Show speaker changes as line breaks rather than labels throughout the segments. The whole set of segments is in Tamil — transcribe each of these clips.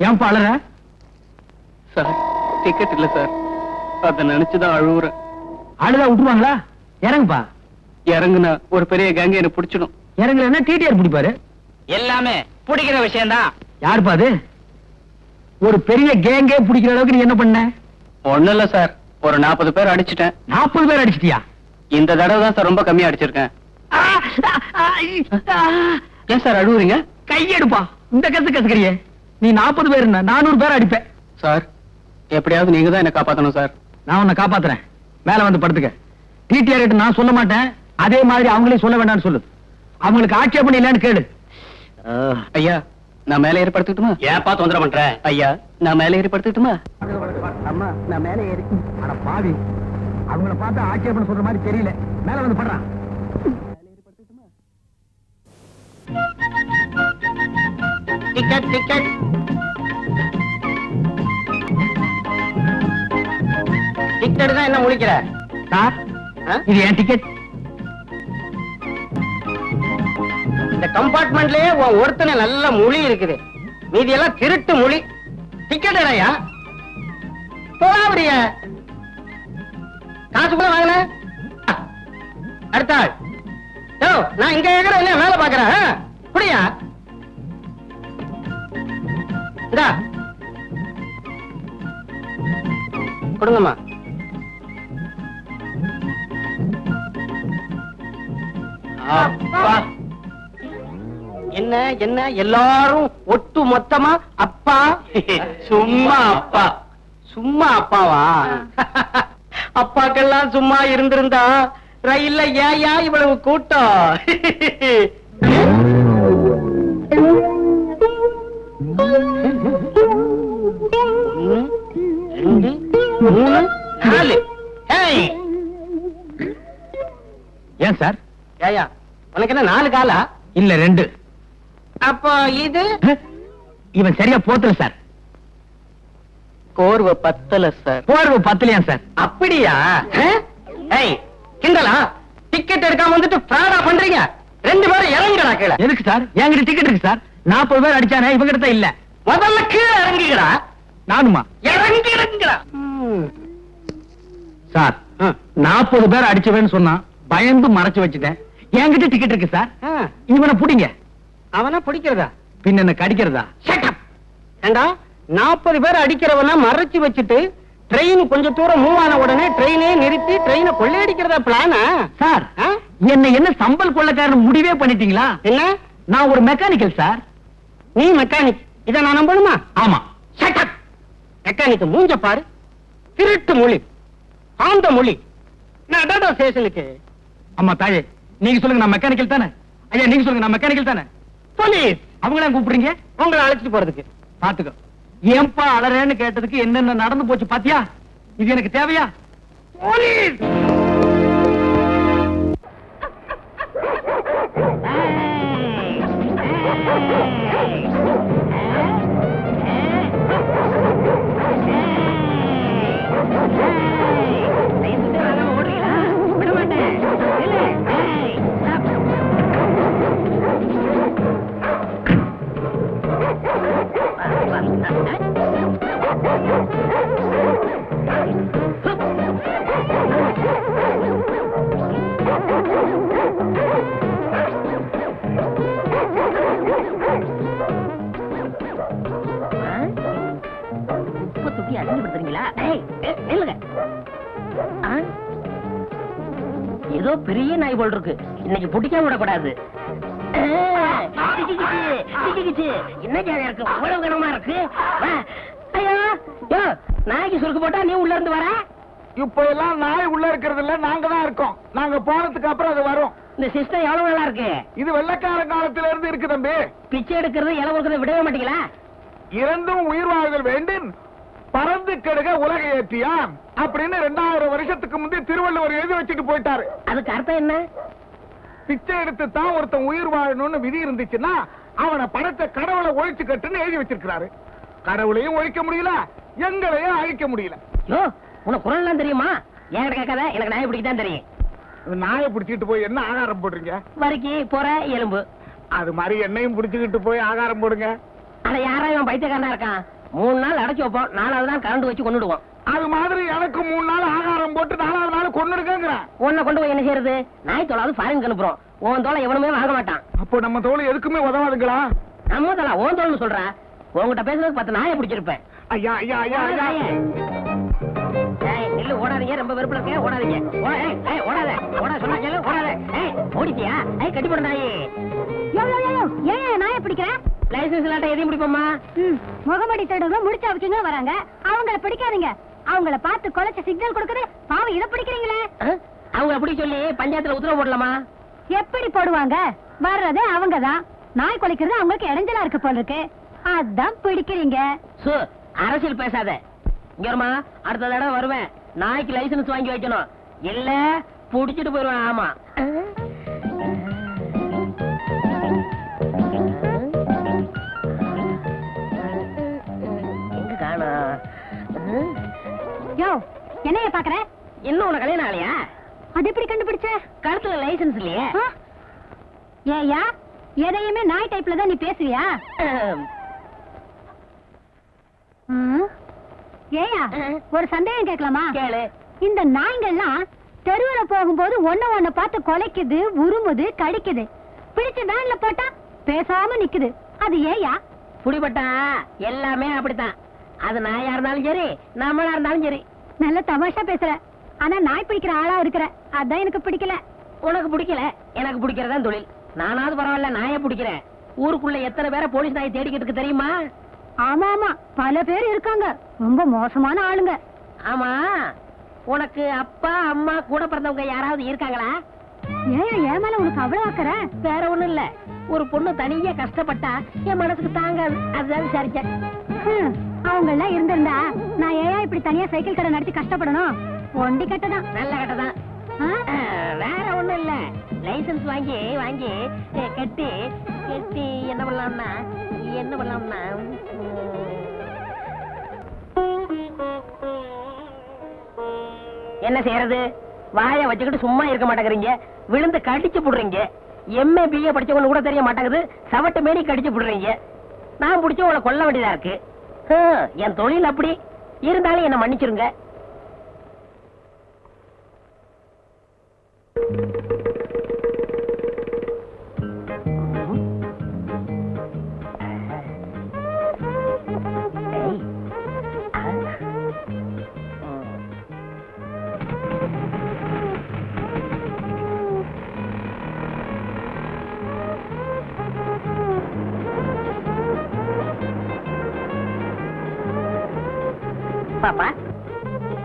ஏன்பா அழற?
சார் டிக்கெட் இல்ல சார், அத நினைச்சுதான் அழுவுறேன்.
அழுதா விட்டுருவாங்களா? இறங்குப்பா.
இறங்குனா ஒரு பெரிய கேங்க என்ன பிடிச்சிடும்.
இறங்குறேன்னா டிடிஆர் பிடிப்பாரு.
எல்லாமே பிடிக்கிற விஷயம்தான்.
யாருப்பா அது? ஒரு பெரிய கேங்கே பிடிக்கிற அளவுக்கு நீ என்ன பண்ண?
ஒண்ணும் இல்ல சார், ஒரு 40 பேர் அடிச்சிட்டேன்.
40 பேர் அடிச்சிட்டியா?
இந்த தடவை தான் சார் ரொம்ப கம்மியா அடிச்சிருக்கேன். ஏன் சார் அழுவுறீங்க?
கையெடுப்பா. இந்த கசுக்கறியே நீ 40 பேர் 400 பேர் அடிப்பேன்.
சார் எப்படியாவது நீங்க தான் என்ன காப்பாத்தணும் சார்.
நான் உன்னை காப்பாத்துறேன். மேல வந்து படுத்துக்க. டிடிஆர் கிட்ட நான் சொல்ல மாட்டேன், அதே மாதிரி அவங்களே சொல்ல வேண்டாம்னு சொல்லு. அவங்களுக்கு ஆட்சேபணம் இல்லைன்னு கேளு.
ஐயா நான் மேலே ஏறி படுத்துக்கிட்டுமா?
ஏப்பா தொந்தரவு பண்ற?
ஐயா நான் மேலே ஏறி படுத்துக்கிட்டுமா?
அம்மா நான் மேலே ஏறி. அட பாவி, அவங்கள பார்த்தா ஆட்சேபணம் சொல்ற மாதிரி தெரியல. மேல வந்து படுறான்.
டிக்கெட் டிக்கெட் டிக்கெட் தான் என்ன முழிக்கிற?
சார் இது என் டிக்கெட்.
இந்த கம்பார்ட்மெண்ட்லயே ஒருத்தனை நல்ல மொழி இருக்குது, மீதி எல்லாம் திருட்டு மொழி. டிக்கெட் இல்லையா? போடாபடிய காசு கூட வாங்கின. அடுத்த ஆள். நான் இங்க இருக்கிறேன் இல்லையா, மேல பாக்குறேன். புரியா? இந்தா கொடுங்கம்மா. அப்பா என்ன என்ன எல்லாரும் ஒட்டு மொத்தமா அப்பா?
சும்மா அப்பா.
சும்மா அப்பாவா? அப்பாக்கெல்லாம் சும்மா இருந்திருந்தா ரயில்ல ஏயா இவ்வளவு கூட்டம்? 1 2 3 4.
ஏன் சார்?
ஏயா உனக்கு என்ன 4 காலா?
இல்ல 2.
அப்போ இது
இவன் சரியா போத்தல சார்.
கோர்வை பத்தல சார்.
போர்வு பத்தலையா சார்?
அப்படியா? கிண்டலா? டிக்கெட் எடுக்காம வந்துட்டு பிராடா பண்றீங்க. 2 பேரும் இறங்குடா கீழே.
எதுக்கு சார்? என்கிட்ட டிக்கெட் இருக்கு சார். 40 பேர் அடிச்சானே, இவங்க கிட்ட இல்ல.
முதல்ல கீழே இறங்குகிறா.
நானுமா?
இறங்குறா
சார். 40 பேர் அடிச்சவன்னு சொன்னா பயந்து மறைச்சு வச்சுட்டேன். என்கிட்ட டிக்கெட் இருக்கு சார். இவனை புடிங்க.
அவனா பிடிக்கிறதா?
பின்ன என்ன கடிக்கிறதா?
ஏண்டா 40 பேர் அடிக்கிறவனா மறைச்சு வச்சுட்டு ட்ரெயின் கொஞ்சம் தூரம் மூவ் ஆன உடனே ட்ரெயினே நிறுத்தி ட்ரெயினை கொள்ளையடிக்கிறதா பிளானா?
சார் என்ன சம்பல் கொள்ளக்காரன் முடிவே பண்ணிட்டீங்களா?
என்ன?
நான் ஒரு மெக்கானிக்கல் சார்.
நீ மெக்கானிக், இதை நான் நம்பணுமா?
ஆமா.
மெக்கானிக் மூஞ்ச பாரு. திருட்டு மொழி, ஆந்த மொழி. நான் ஸ்டேஷனுக்கு.
அம்மா தாயே, நீங்க சொல்லுங்க நான் மெக்கானிக்கல் தானே? ஐயா நீங்க சொல்லுங்க நான் மெக்கானிக்கல் தானே?
போலீஸ்.
அவங்கள கூப்பிடுறீங்க?
உங்களை அழைச்சிட்டு போறதுக்கு.
பாத்துக்கோ. ஏன்பா அலறேன்னு கேட்டதுக்கு என்னென்ன நடந்து போச்சு பாத்தியா? இது எனக்கு தேவையா?
போலீஸ். ஏதோ பெரிய நாய் போல் இருக்கு, இன்னைக்கு பிடிக்காம விடக்கூடாது. என்ன ஜாலியா இருக்கு, அவ்வளவு கனமா இருக்கு. ஐயோ நாய்க்கு சுருக்கு போட்டா நீ உள்ள இருந்து வர.
இப்ப எல்லாம் நாய் உள்ள இருக்கிறது இல்ல, நாங்க தான் இருக்கோம். நாங்க போனதுக்கு அப்புறம் அது வரும்.
இந்த சிஸ்டம் எவ்வளவு நல்லா இருக்கு.
இது வெள்ளக்கார காலத்துல இருந்து இருக்கு தம்பி.
பிச்சை எடுக்கிறது இலை கொடுக்கறத விடவே மாட்டீங்களா?
இறந்தும் உயிர் வாழ்தல் வேண்டும், பறந்து கெடுக உலக ஏற்றியான் அப்படின்னு 2000 வருஷத்துக்கு முந்தைய திருவள்ளுவர் எழுதி வச்சுட்டு போயிட்டாரு.
அதுக்கு அர்த்தம் என்ன?
பிச்சை எடுத்து தான் ஒருத்தன் உயிர் வாழணும்னு விதி இருந்துச்சுன்னா அவனை படைச்ச கடவுளை ஒழிச்சு கட்டுன்னு எழுதி வச்சிருக்கிறாரு. கடவுளையும் ஒழிக்க முடியல, எங்களையும் அழிக்க முடியல.
உனக்கு குரல் எல்லாம் தெரியுமா? என்கிட்ட கேட்காத, எனக்கு நாயை பிடிக்கதான் தெரியும்.
நாயை பிடிச்சிட்டு போய் என்ன ஆகாரம் போடுறீங்க?
வரைக்கு போற எலும்பு.
அது மாதிரி என்னையும் பிடிச்சுக்கிட்டு போய் ஆகாரம் போடுங்க.
அட யாரா இவன் பைத்தியக்காரனா இருக்கான்? 3 நாள் அடைச்சு வைப்போம், 4வது நாள் கரண்ட் வச்சு கொண்டுடுவோம்.
அது மாதிரி எனக்கு 3 நாள் ஆகாரம் போட்டு 4வது நாள் கொன்னுடுக்கங்கிறேன்.
உன்னை கொண்டு போய் என்ன செய்யறது? நாய் தோலாவது ஃபாரின் அனுப்புறோம். உன் தோலை எவனுமே வாங்க மாட்டான்.
அப்போ நம்ம தோல் எதுக்குமே உதவாதுங்களா?
நம்ம தோலா உன் தோல்னு சொல்ற? உங்ககிட்ட பேசுறதுக்கு 10 நாயை பிடிச்சிருப்பேன்.
ஐயா ஐயா ஐயா ஐயா
நில்லு, ஓடாதீங்க, ரொம்ப வெறுப்புல இருக்க, ஓடாதீங்க. ஓடாத, ஓட சொன்னா கேளு, ஓடாத. ஓடிட்டியா? கட்டி போட நாயே.
ஏன் நாயை பிடிக்கிற?
லைசன்ஸ் இல்லாட்ட எதையும் பிடிப்போமா?
முகமடி தேடுங்க முடிச்சு அவக்கிங்க வராங்க, அவங்கள பிடிக்காதீங்க. அவங்கள பார்த்து கொலைச்ச சிக்னல் கொடுக்குது, பாவம் இதை பிடிக்கிறீங்களே.
அவங்க அப்படி சொல்லி பஞ்சாயத்துல உத்தரவு போடலாமா?
எப்படி போடுவாங்க? வர்றதே அவங்கதான். நாய் கொலைக்கிறது அவங்களுக்கு இடைஞ்சலா இருக்கு போல இருக்கு, அதான் பிடிக்கிறீங்க.
அரசியல் பேசாத. இங்க வருமா, அடுத்த தடவை வருவேன், நாய்க்கு லைசன்ஸ் வாங்கி வைக்கணும், இல்ல புடிச்சிட்டு போயிருவேன். ஆமா, எங்க காணோம்?
யோ, என்னைய பாக்குற?
இன்னும் உனக்கு கல்யாணம் ஆகலையா?
அது எப்படி கண்டுபிடிச்ச?
கழுத்துல லைசன்ஸ் இல்லையே.
ஏயா, எதையுமே நாய் டைப்ல தான் நீ பேசுவியா? ஏயா, ஒரு சந்தேகம் கேட்கலாமா?
கேளு.
இந்த நாய்கள்லாம் தெருவுல போகும்போது ஒண்ணு பார்த்து கொலைக்குது, உருமுது, கடிக்குது. பிடிச்சு வேன்ல போட்டா பேசாம நிக்குது, அது ஏயா?
புடிபட்டா எல்லாமே அப்படித்தான். அது நாயா இருந்தாலும் சரி, நம்மளா இருந்தாலும் சரி.
நல்ல தமாஷா பேசுற, ஆனா நாய் பிடிக்கிற ஆளா இருக்கிற, அதான் எனக்கு பிடிக்கல.
உனக்கு பிடிக்கல, எனக்கு பிடிக்கிறதான் தொழில். நானாவது பரவாயில்ல, நாயை பிடிக்கிறேன். ஊருக்குள்ள எத்தனை பேரை போலீஸ் நாயை தேடிக்கிட்டு இருக்கு தெரியுமா?
ஆமா ஆமா, பல பேர் இருக்காங்க, ரொம்ப மோசமான ஆளுங்க.
ஆமா, உனக்கு அப்பா அம்மா கூட பிறந்தவங்க யாராவது இருக்காங்களா?
ஏன் ஏன் மேல உனக்கு அவ்வளவு ஆக்கற?
வேற ஒண்ணும் இல்ல, ஒரு பொண்ணு தனியா கஷ்டப்பட்டா என் மனசுக்கு தாங்காது, அதுதான் விசாரிச்சேன்.
அவங்க எல்லாம் இருந்திருந்தா நான் ஏன் இப்படி தனியா சைக்கிள் கடை நடத்தி கஷ்டப்படணும்? ஒண்டி கட்டதான்.
நல்ல கட்டதான். வேற ஒண்ணும் இல்ல, லைசன்ஸ் வாங்கி வாங்கி கட்டி கட்டி என்ன பண்ணலாம்னா என்ன செய்யறது? வாயை வச்சுக்கிட்டு சும்மா இருக்க மாட்டேங்கிறீங்க, விழுந்து கடிச்சு புடுறீங்க. எம்ஏ பிஏ படிச்சவங்க கூட தெரிய மாட்டேங்குது, சவட்டு மேனி கடிச்சு புடுறீங்க. நான் பிடிச்ச உங்களை கொல்ல வேண்டியதா இருக்கு. என் தொழில் அப்படி இருந்தாலும் என்ன மன்னிச்சிருங்க. பாப்பா,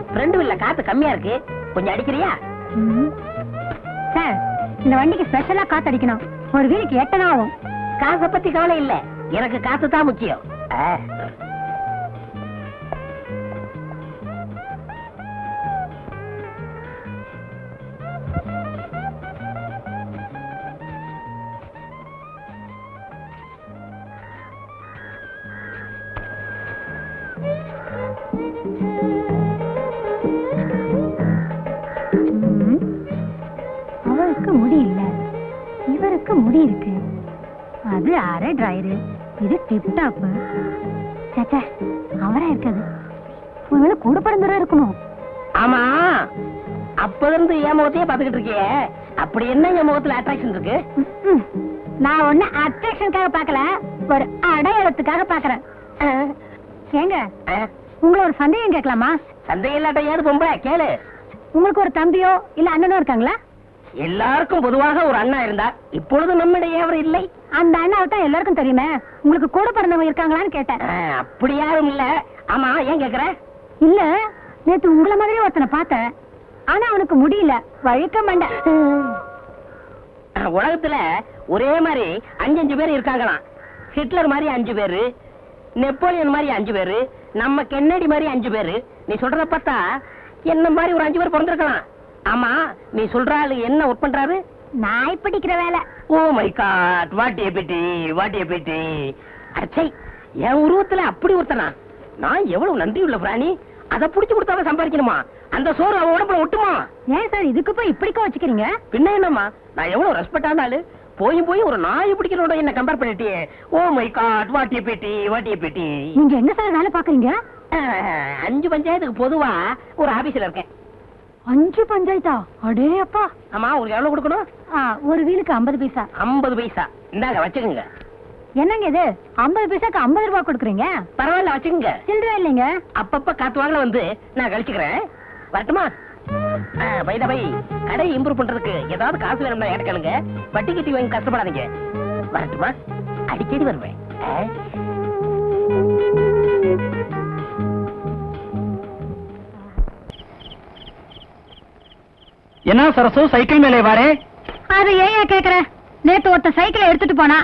ஃப்ரெண்டு வீல்ல காத்து கம்மியா இருக்கு, கொஞ்சம் அடிக்கிறியா?
சார், இந்த வண்டிக்கு ஸ்பெஷலா காத்து அடிக்கணும், ஒரு வீலுக்கு 8 ஆகும்.
காசை பத்தி கவலை இல்ல, எனக்கு காத்து தான் முக்கியம்.
அவருக்கு முடி இல்ல, இவருக்கு முடி இருக்கு. அது அரை டிரைரு, இது டிப் டாப். சேச்சே, அவரா இருக்காது, ஒருவேளை கூட பிறந்தவரா இருக்குமோ?
ஆமா, அப்ப இருந்து என் முகத்தையே பாத்துக்கிட்டு இருக்கியே, அப்படி என்ன என் முகத்துல அட்ராக்ஷன் இருக்கு?
நான் ஒண்ணு அட்ராக்ஷனுக்காக பாக்கல, ஒரு அடையாளத்துக்காக பாக்குறேன். ஏங்க, உங்களை ஒரு சந்தேகம் கேட்கலாமா?
சந்தேகம் இல்லாட்ட ஏது பொம்பளை, கேளு.
உங்களுக்கு ஒரு தம்பியோ இல்ல அண்ணனோ இருக்காங்களா?
எல்லாருக்கும் பொதுவாக ஒரு அண்ணா இருந்தா, இப்பொழுது நம்மிடையே அவர் இல்லை.
அந்த அண்ணாவை தான் எல்லாருக்கும் தெரியுமே, உங்களுக்கு கூட பிறந்தவங்க இருக்காங்களான்னு கேட்டேன்.
அப்படி யாரும் இல்ல. ஆமா, ஏன் கேக்குற?
இல்ல, நேத்து உங்களை மாதிரியே ஒருத்தனை பார்த்தேன், ஆனா அவனுக்கு முடியல, வழுக்க மாட்டேன்.
உலகத்துல ஒரே மாதிரி 5 பேர் இருக்காங்களாம். ஹிட்லர் மாதிரி 5 பேரு, நெப்போலியன் மாதிரி 5 பேரு, நம்ம கென்னடி மாதிரி 5 பேரு. நீ சொல்றத பார்த்தா என்ன மாதிரி ஒரு 5 பேர் பிறந்திருக்கலாம். ஆமா, நீ சொல்ற ஆளு என்ன ஒர்க் பண்றாரு?
நாய் பிடிக்கிற வேலை.
Oh my god, what a pity, what a pity. அச்சை, என் உருவத்துல அப்படி ஒருத்தனா? நான் எவ்வளவு நன்றி உள்ள பிராணி, அதை புடிச்சு கொடுத்தாலும் சம்பாதிக்கணுமா? அந்த சோறு அவன் உடம்புல ஒட்டுமா?
ஏன் சார் இதுக்கு போய் இப்படிக்கோ வச்சுக்கிறீங்க?
பின்ன என்னம்மா, நான் எவ்வளவு ரெஸ்பெக்டான ஆளு, போய் ஒரு நாய் பிடிக்கிறோட என்ன கம்பேர் பண்ணிட்டியே. ஓ மை காட், வாட்டிய பேட்டி.
நீங்க என்ன சார் வேலை பாக்குறீங்க?
5 பஞ்சாயத்துக்கு பொதுவா ஒரு ஆபீஸ்ல இருக்கேன்.
5 பஞ்சாயத்தா? அடே அப்பா.
ஆமா, உங்களுக்கு எவ்வளவு கொடுக்கணும்?
ஒரு வீலுக்கு 50 பைசா.
50 பைசா இந்தாங்க, வச்சுக்கோங்க.
என்னங்க இது 50 பைசாக்கு 50 ரூபாய் கொடுக்குறீங்க?
பரவாயில்ல, வச்சுக்கோங்க.
சில்லறை இல்லைங்க.
அப்பப்ப காத்து வாங்கல வந்து நான் கழிச்சுக்கிறேன். வரட்டுமா? பை கடை இம்ப்ரூவ் பண்றதுக்கு ஏதாவது காசு வேணும்னா என்கிட்ட கேளுங்க. வட்டி கட்டி வாங்கி கஷ்டப்படாதீங்க. வரட்டுமா? அடிக்கடி வருவேன்.
என்ன சரசு சைக்கிள் மேலே வாரே?
அது ஏன் கேக்குற? நேத்து ஒருத்த சைக்கிளை எடுத்துட்டு போனா,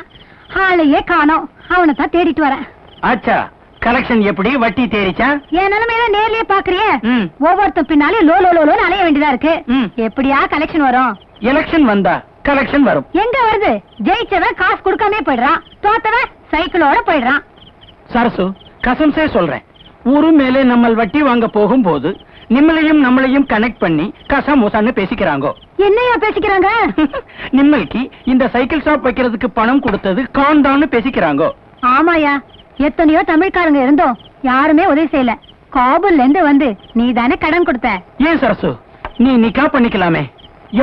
ஆளையே காணோம். அவனை தான் தேடிட்டு வரேன்.
ஆச்சா, கலெக்ஷன் எப்படி? வட்டி தேறிச்சா?
என் நிலைமையில நேர்லயே பாக்குறியே.
ம்.
ஒவ்வொருத்த பின்னாலே லோன்னு அலைய வேண்டியதா இருக்கு.
ம்.
எப்படியா கலெக்ஷன் வரும்?
எலெக்ஷன் வந்தா கலெக்ஷன் வரும்.
எங்க வருது? ஜெயிச்சவன் காசு கொடுக்காம போயிடுறான், தோத்தவன் சைக்கிளோட போயிடுறான்.
சரசு, கசம்சே சொல்றேன், ஊரு மேலே நம்ம வட்டி வாங்க போகும்போது நம்மளையும் கனெக்ட் பண்ணி கசமுசான்னு பேசிக்கிறாங்க.
என்னையா பேசிக்கிறாங்க?
நிம்மளுக்கு இந்த சைக்கிள் ஷாப் வைக்கிறதுக்கு பணம் கொடுத்தது காண்டான்னு பேசிக்கிறாங்க.
ஆமாயா, எத்தனையோ தமிழ்காரங்க இருந்தோம், யாருமே உதவி செய்யல. காபூல்ல இருந்து வந்து நீ தானே கடன் கொடுத்த.
ஏன் சரசு, நீ நிக்கா பண்ணிக்கலாமே.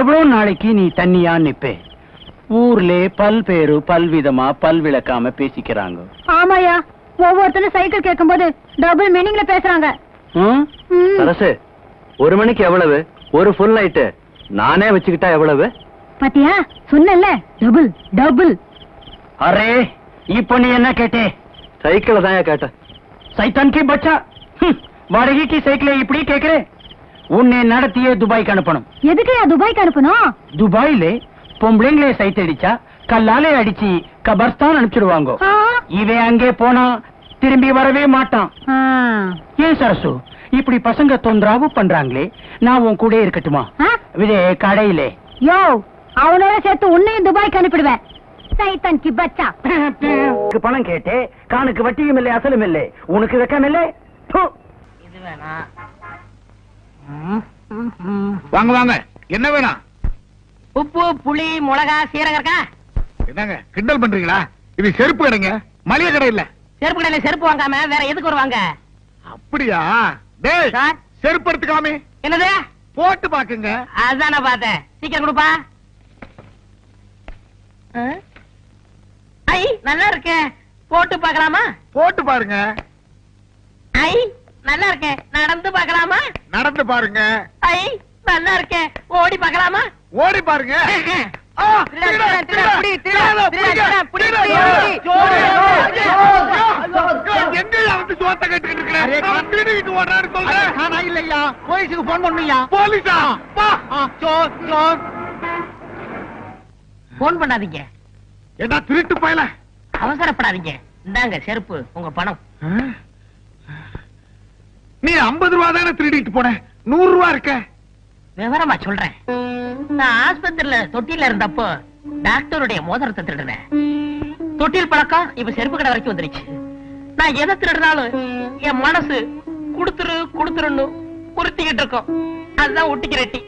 எவ்வளவு நாளைக்கு நீ தண்ணியா நிப்பே? ஊர்ல பல்பேரு பல்விதமா பல்விளக்காம பேசிக்கிறாங்க.
ஆமாயா, ஒவ்வொருத்தரும் சைக்கிள் கேட்கும்போது டபுள் மீனிங்ல பேசுறாங்க.
ம்?
ம்.
அரசு 1 மணிக்கு எவ்வளவு? ஒரு ஃபுல் நைட்டு நானே வச்சுக்கிட்டா எவ்வளவு?
பாத்தியா, சொன்னல டபுள்.
அரே, இப்ப நீ என்ன கேட்டே?
சைக்கிள் தான் கேட்டேன்.
சைத்தான் கி பச்சா, வாடகைக்கு சைக்கிளை இப்படி கேக்குறே? உன்னை நடத்தியே துபாய்க்கு அனுப்பணும்.
எதுக்குயா துபாய்க்கு அனுப்பணும்?
துபாயில பொம்பளைங்களே சைத்தடிச்சா கல்லாலே அடிச்சு கபர்ஸ்தான் அனுப்பிச்சிடுவாங்க.
ஆ?
இவன் அங்கே போனா திரும்பி வரவே மாட்டான்.
ஆ.
ஏன் சரசு, இப்படி பசங்க தொந்தரவு பண்றாங்களே, நான் உன் கூட இருக்கட்டுமா?
ஆ?
இதே கடையிலே
யோ, அவனோட சேர்த்து உன்னையும் துபாய்க்கு அனுப்பிடுவேன். சைத்தான் கி பச்சா.
பணம் கேட்டே, காணுக்கு வட்டியும் இல்லை அசலும் இல்லை, உனக்கு வெக்கம் இல்லை.
இது வேணா.
வாங்க, என்ன வேணும்?
உப்பு, புளி, மிளகா, சீரகம் இருக்கா?
என்னங்க கிண்டல் பண்றீங்களா? இது செருப்பு கடைங்க, மளிகை கடை இல்ல.
செருப்பு கடையில செருப்பு வாங்காம வேற எதுக்கு வருவாங்க?
அப்படியா? டேய்,
சார்.
செருப்பு எடுத்துக்காமே
என்னது?
போட்டு பாக்குங்க.
அதான் நான் பார்த்தேன். சீக்கிரம் கொடுப்பா. ஐ, நல்லா இருக்கே. போட்டு பார்க்கலாமா?
போட்டு பாருங்க.
ஐ, நல்லா இருக்கே. நடந்து பார்க்கலாமா?
நடந்து பாருங்க.
ஐ, நல்லா இருக்கே. ஓடி பார்க்கலாமா?
ஓடி பாருங்க. ஆ,
திருட, திருட, புடி, திருட, திருட, புடி, புடி,
எங்கயா வந்து சோத்த கட்டிக்கிட்டு இருக்கிறேன்? நான் திருடிக்கிட்டு ஓடுறான்னு சொல்றேன்.
நான் இல்லையா, போலீஸுக்கு போன் பண்ணுயா.
போலீஸா? பா.
போன் பண்ணாதீங்க,
என்ன திருட்டு பயல?
அவசரப்படாதீங்க. இந்தாங்க செருப்பு, உங்க பணம்.
நீ 50 ரூபா தானே திருடிட்டு போன, 100 ரூபா இருக்க.
விவரமா சொல்றேன். நான் ஆஸ்பத்திரியில தொட்டில இருந்தப்போ டாக்டருடைய மோதிரத்தை திருடுறேன். தொட்டில் பழக்கம் இப்ப செருப்பு கடை வரைக்கும் வந்துருச்சு. நான் எதை திருடுனாலும் என் மனசு குடுத்துருன்னு உறுத்திக்கிட்டு இருக்கோம். அதுதான் ஒட்டிக்கிறட்டி.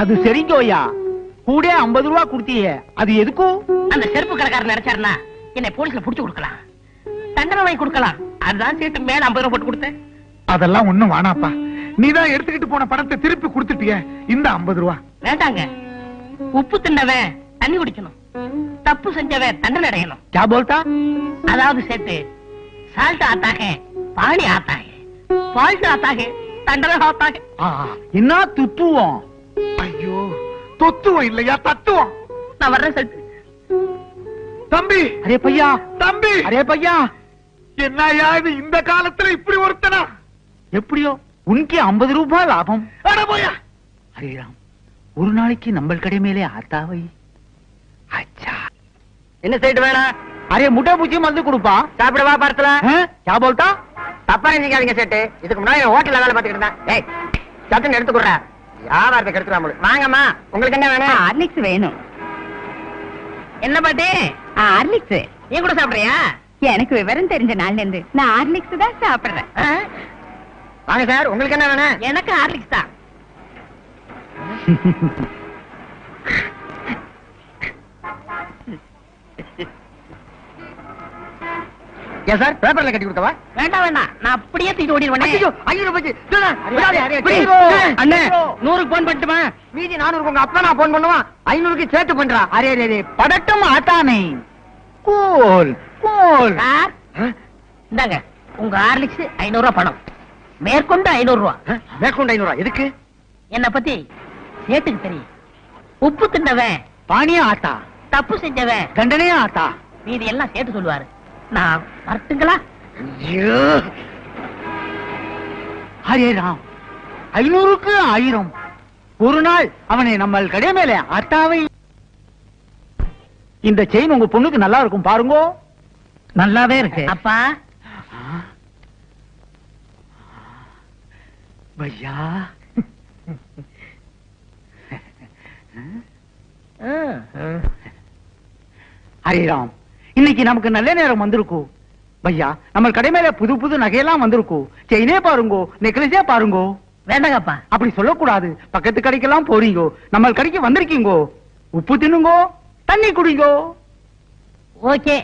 அது சரிங்கோயா, கூட 50 ரூபா கொடுத்தியே, அது எதுக்கும்?
அந்த செருப்பு கடைக்காரன் நினைச்சாருன்னா என்னை போலீஸ்ல புடிச்சு கொடுக்கலாம், தண்டனை வாங்கி கொடுக்கலாம். அதுதான் சீட்டு மேல 50 ரூபா போட்டு கொடுத்தேன்.
அதெல்லாம் ஒண்ணும் வேணாப்பா, நீதான் எடுத்துக்கிட்டு போன பணத்தை திருப்பி கொடுத்துட்டிய. இந்த 50 ரூபா
வேண்டாங்க. உப்பு தின்னவன் தண்ணி குடிக்கணும், தப்பு செஞ்சவன் தண்டனை அடையணும்.
क्या बोलता?
அதாவது சேர்த்து சால்ட் ஆத்தாக பாணி ஆத்தாக, ஃபால்ட் ஆத்தாக தண்டனை ஆத்தாக.
என்ன துத்துவோம்?
ஐயோ, தொத்துவம் இல்லையா, தத்துவம்.
நான் வர்றேன் செல்ட்டு.
தம்பி,
அரே பையா,
தம்பி,
அரே பையா,
என்னையா இது இந்த காலத்துல இப்படி ஒருத்தனா?
எப்படியோ உனக்கு 50 ரூபாய் லாபம்.
அட போயா.
அரே ராம், ஒரு நாளைக்கு நம்ம கடை மேலே ஆத்தாவை. அச்சா,
என்ன சைட்டு வேணாம்?
அரே முட்டை பூச்சி மருந்து கொடுப்பா.
சாப்பிடவா பார்த்தல?
क्या बोलता?
தப்பா நினைக்காதீங்க சேட்டு. இதுக்கு முன்னாடி ஹோட்டல்ல வேலை பார்த்துக்கிட்டு இருந்தேன். ஏய், சட்டுன்னு எடுத்து கொடுறா. வியாபாரத்தை கெடுத்துறாம. வாங்கம்மா, உங்களுக்கு என்ன வேணும்?
ஹார்லிக்ஸ் வேணும்.
என்ன பாட்டி?
ஹார்லிக்ஸ்.
நீ கூட சாப்பிடுறியா?
எனக்கு விவரம் தெரிஞ்ச நாள்ல இருந்து நான் ஹார்லிக்ஸ் தான் சாப்பிடுறேன்.
வாங்க சார், உங்களுக்கு என்ன வேணும்? எனக்கு ஹார்லிக்ஸ் தான்.
ஏன் சார் பேப்பர்ல கட்டி கொடுக்கவா?
வேண்டாம் வேண்டாம், நான் அப்படியே தூக்கிட்டு ஓடிடுவேன்.
ஐயோ, ஐயோ போச்சு.
பிடி.
அண்ணே 100க்கு போன் பண்ணட்டுமா?
மீதி 400 உங்க அப்பா நான் போன் பண்ணுவான். 500க்கு சேர்த்து பண்றா.
அரே அரே படட்டும் ஆட்டானே. Cool cool.
சார் இந்தாங்க உங்க ஹார்லிக்ஸ் 500 ரூபாய் பணம், மேற்கொண்டு 500 ரூபாய்.
மேற்கொண்டு 500 எதுக்கு?
என்ன பத்தி சேட்டுக்கு தெரியும். உப்பு தின்னவன்
பானியா ஆட்டா,
தப்பு செஞ்சவன்
தண்டனையா ஆட்டா.
மீதி எல்லாம் சேர்த்து சொல்லுவாரு. நான் வரட்டுங்களா?
ஐயோ ஹரே ராம், 500க்கு 1000. ஒரு நாள் அவனை நம்ம கடை மேல அத்தாவை. இந்த செயின் உங்க பொண்ணுக்கு நல்லா இருக்கும் பாருங்க.
நல்லாவே இருக்கு அப்பா.
பையா ஹரிராம், இன்னைக்கு நமக்கு நல்ல நேரம் வந்திருக்கும் பையா. நம்ம கடை மேல புது புது நகையெல்லாம் வந்திருக்கும். செயினே பாருங்கோ, நெக்லஸே பாருங்கோ.
வேண்டாங்கப்பா.
அப்படி சொல்லக்கூடாது. பக்கத்து கடைக்கெல்லாம் போறீங்கோ, நம்ம கடைக்கு வந்திருக்கீங்கோ. உப்பு தின்னுங்கோ, தண்ணி குடிங்கோ.
ஓகே.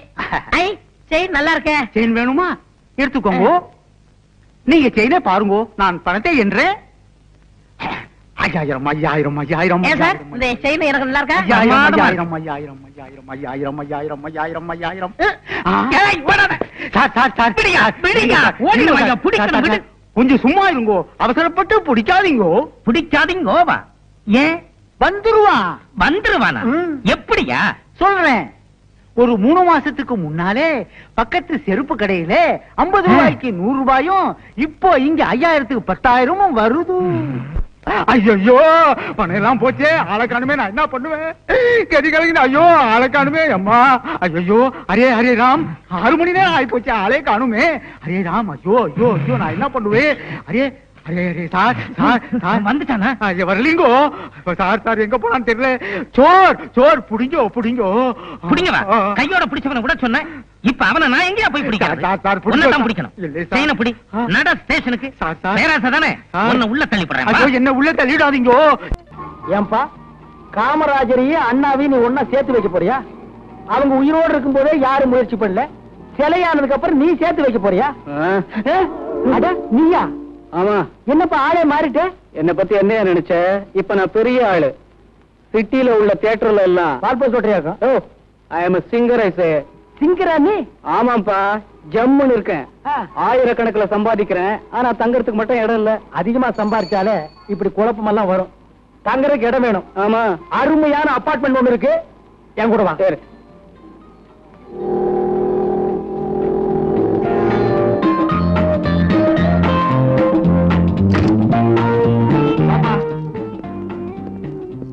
ஐ செயின் நல்லா இருக்கே.
செயின் வேணுமா? எடுத்துக்கோங்க. நீங்க செயினே பாருங்கோ, நான் பணத்தை என்றேன். 5000 5000 5000.
ஏன் சார் இந்த செயின் எனக்கு நல்லா இருக்கா?
5000 5000 5000 5000 5000 5000.
ஏய், ஓடாத.
சார்
பிடிங்க, பிடிங்க. ஓடிடுங்க ஐயா, பிடிக்கணும், விடு.
கொஞ்சம் சும்மா இருங்கோ, அவசரப்பட்டு பிடிக்காதீங்கோ.
பிடிக்காதீங்கோவா? ஏன்
வந்துருவான்.
வந்துருவானா? எப்படியா?
சொல்றேன். ஒரு 3 மாசத்துக்கு முன்னாலே பக்கத்து செருப்பு கடையில 50 ரூபாய்க்கு 100 ரூபாயும், இப்போ இங்க 5000க்கு 10,000 வருது. ஐயோ பணம் எல்லாம் போச்சே, ஆளை காணுமே, நான் என்ன பண்ணுவேன்? கதி கலங்கின. ஐயோ ஆளை காணுமே அம்மா. ஐயோ அரே அரே ராம், 6 மணி நேரம் ஆகி போச்சு, ஆளே காணுமே. அரே ராம், ஐயோ ஐயோ ஐயோ, நான் என்ன பண்ணுவேன்? Array array array sir sir sir
வந்துட்டானா?
வரலீங்கோ சார். சார் எங்க போனான்னு தெரியல. சோர் சோர் புடிங்கோ புடிங்கோ.
பிடிங்கவா? கையோட பிடிச்சவன கூட சொன்னேன். இப்ப அவனை நான் எங்கயா போய் பிடிக்கிறது?
சார், சார், பிடிங்க.
உன்னை தான் பிடிக்கணும்.
இல்லை, சார்.
செயினை பிடி. நட ஸ்டேஷனுக்கு.
Sir, sir.
பேராசை தானே?
சார்.
உன்னை உள்ள தள்ளி போடுறேன்.
ஐயோ என்ன உள்ள தள்ளிடாதீங்கோ.
ஏன்பா காமராஜரையும் அண்ணாவையும் நீ ஒன்னா சேர்த்து வைக்க போறியா? அவங்க உயிரோடு இருக்கும் போதே யாரும் முயற்சி பண்ணல. சிலையானதுக்கு அப்புறம் நீ சேர்த்து வைக்க போறியா? அட நீயா?
ஆமா.
என்னப்பா ஆளே மாறிட்ட?
என்ன பத்தி என்ன நினைச்ச? இப்ப நான் பெரிய ஆளு. சிட்டில உள்ள தியேட்டர்ல எல்லாம்
பால்போ சொல்றியாக்கா?
ஓ, ஐ அம் சிங்கர். ஐ சே.
சிங்கரா நீ?
ஆமாப்பா, ஜம்முன்னு இருக்கேன்.
ஆ.
1000கணக்கில் சம்பாதிக்கிறேன். ஆனா தங்கறதுக்கு மட்டும் இடம் இல்ல.
அதிகமா சம்பாரிச்சாலே இப்படி குழப்பமெல்லாம் வரும். தங்கறதுக்கு இடம் வேணும்.
ஆமா.
அருமையான அபார்ட்மெண்ட் ஒண்ணு இருக்கு, என் கூட வா.
சரி.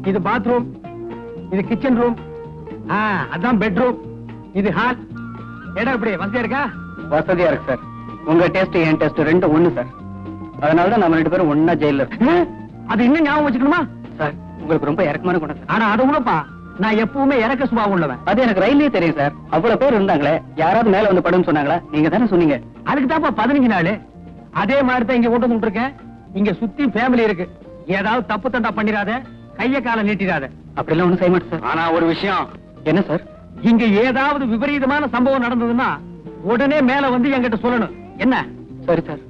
இது பாத்ரூம், இது கிச்சன் ரூம், அதான் பெட்ரூம், இது ஹால். இடம் எப்படி வசதியா இருக்கா?
வசதியா இருக்கு சார். உங்க டேஸ்ட் என் டேஸ்ட் ரெண்டும் ஒண்ணு சார். அதனாலதான் நம்ம 2 பேரும் ஒன்னா ஜெயில இருக்கோம்.
அது இன்னும் ஞாபகம் வச்சுக்கணுமா?
சார் உங்களுக்கு ரொம்ப இறக்கமான குணம் சார்.
ஆனா அது உனப்பா, நான் எப்பவுமே இறக்க சுபாவம் உள்ளவன்.
அது எனக்கு ரயிலே தெரியும் சார். அவ்வளவு பேர் இருந்தாங்களே, யாராவது மேல வந்து படுன்னு சொன்னாங்களா? நீங்க தானே சொன்னீங்க.
அதுக்கு தான்ப்பா 15 நாள். அதே மாதிரி தான் இங்க கொண்டு வந்து இருக்கேன். இங்க சுத்தி ஃபேமிலி இருக்கு. ஏதாவது தப்பு தண்டா பண்ணிராத, கைய கால நீட்டிராத.
அப்படிலாம் ஒண்ணும் செய்ய மாட்டேன் சார்.
ஆனா ஒரு விஷயம்,
என்ன சார்?
இங்க ஏதாவது விபரீதமான சம்பவம் நடந்ததுன்னா உடனே மேல வந்து என்கிட்ட சொல்லணும். என்ன?
சரி சார்.